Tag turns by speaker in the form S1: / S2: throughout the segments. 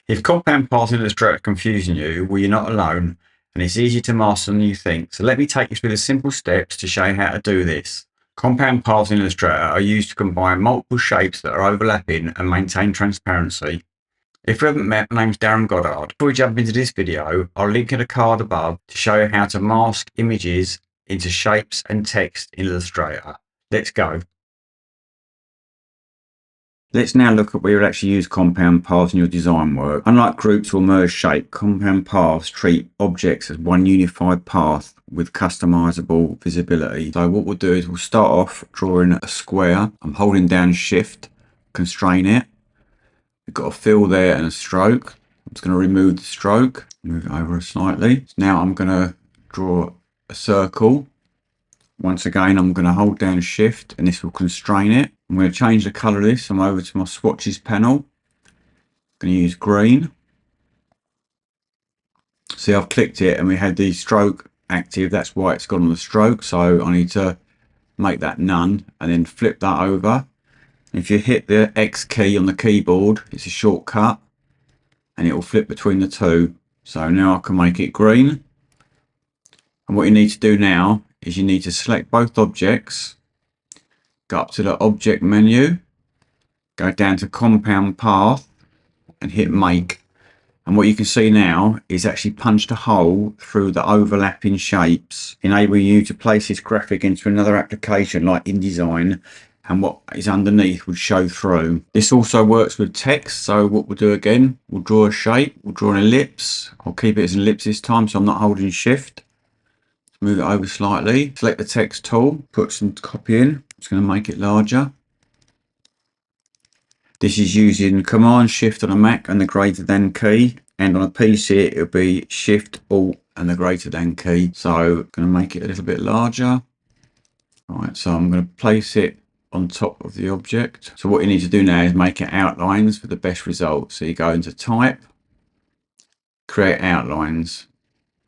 S1: If compound paths in Illustrator are confusing you, well, you're not alone, and it's easy to master than you think. So let me take you through the simple steps to show you how to do this. Compound paths in Illustrator are used to combine multiple shapes that are overlapping and maintain transparency. If you haven't met, my name's Darren Goddard. Before we jump into this video, I'll link in a card above to show you how to mask images into shapes and text in Illustrator. Let's go. Let's now look at where you'll actually use compound paths in your design work. Unlike groups or merge shape, compound paths treat objects as one unified path with customizable visibility. So what we'll do is we'll start off drawing a square. I'm holding down Shift, constrain it. We've got a fill there and a stroke. I'm just going to remove the stroke, move it over slightly. So now I'm going to draw a circle. Once again, I'm going to hold down Shift and this will constrain it. I'm going to change the colour of this. I'm over to my swatches panel. I'm going to use green. See, I've clicked it and we had the stroke active. That's why it's gone on the stroke. So I need to make that none and then flip that over. If you hit the X key on the keyboard, it's a shortcut and it will flip between the two. So now I can make it green. And what you need to do now is you need to select both objects, go up to the object menu, go down to compound path and hit make. And what you can see now is actually punched a hole through the overlapping shapes, enabling you to place this graphic into another application like InDesign, and what is underneath would show through. This also works with text. So what we'll do again, we'll draw a shape, we'll draw an ellipse. I'll keep it as an ellipse this time, so I'm not holding Shift. Move it over slightly, select the text tool, put some copy in. It's going to make it larger. This is using Command Shift on a Mac and the greater than key, and on a PC it'll be Shift Alt and the greater than key. So I'm going to make it a little bit larger. All right, so I'm going to place it on top of the object. So what you need to do now is make it outlines for the best results. So you go into Type, Create Outlines,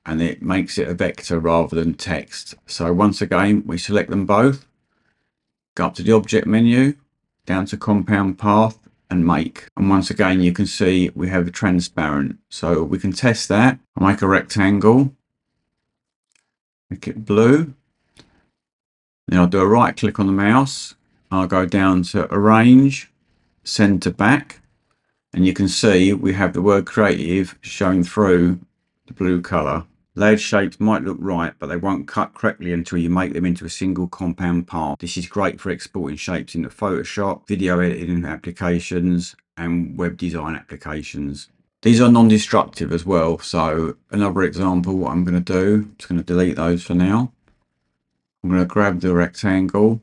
S1: and it makes it a vector rather than text. So once again, we select them both, go up to the object menu, down to compound path and make. And once again, you can see we have a transparent. So we can test that. I'll make a rectangle, make it blue. Then I'll do a right click on the mouse. I'll go down to Arrange, Send to Back. And you can see we have the word creative showing through the blue color. Layered shapes might look right, but they won't cut correctly until you make them into a single compound path. This is great for exporting shapes into Photoshop, video editing applications, and web design applications. These are non-destructive as well. So another example, what I'm going to do, I'm just going to delete those for now. I'm going to grab the rectangle,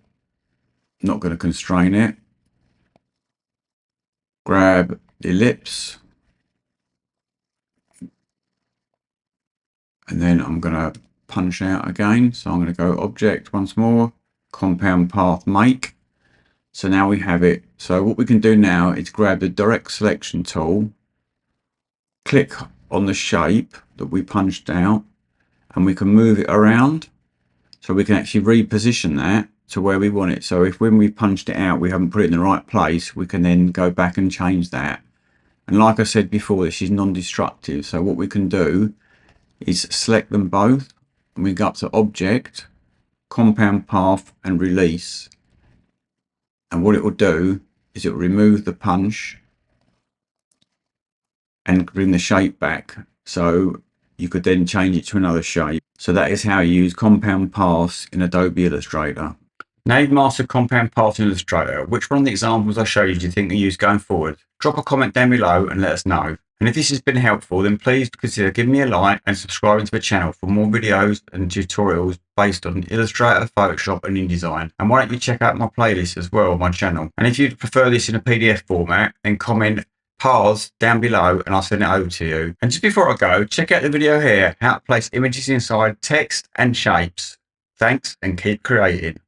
S1: not going to constrain it. Grab the ellipse. And then I'm going to punch out again. So I'm going to go object once more, compound path make. So now we have it. So what we can do now is grab the direct selection tool, click on the shape that we punched out, and we can move it around. So we can actually reposition that to where we want it. So if when we punched it out, we haven't put it in the right place, we can then go back and change that. And like I said before, this is non-destructive. So what we can do is select them both and we go up to object, compound path and release. And what it will do is it will remove the punch and bring the shape back. So you could then change it to another shape. So that is how you use compound paths in Adobe Illustrator. Now you've mastered compound paths in Illustrator, which one of the examples I showed you do you think you use going forward? Drop a comment down below and let us know. And if this has been helpful, then please consider giving me a like and subscribing to the channel for more videos and tutorials based on Illustrator, Photoshop and InDesign. And why don't you check out my playlist as well on my channel. And if you'd prefer this in a PDF format, then comment paths down below and I'll send it over to you. And just before I go, check out the video here, how to place images inside text and shapes. Thanks and keep creating.